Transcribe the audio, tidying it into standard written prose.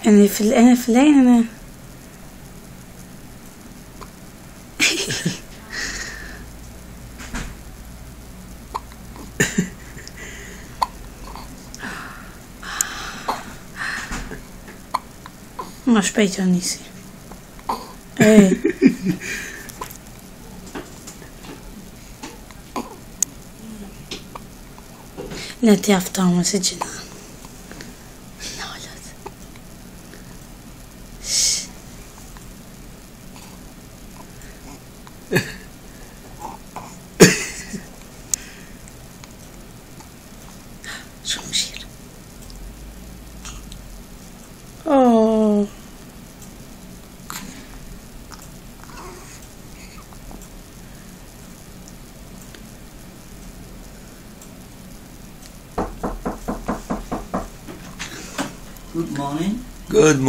أنا في الليل أنا ما شبيت أنيسي إيه لا تيافتا ومسجنا شو مشير أوه Good morning. Good morning.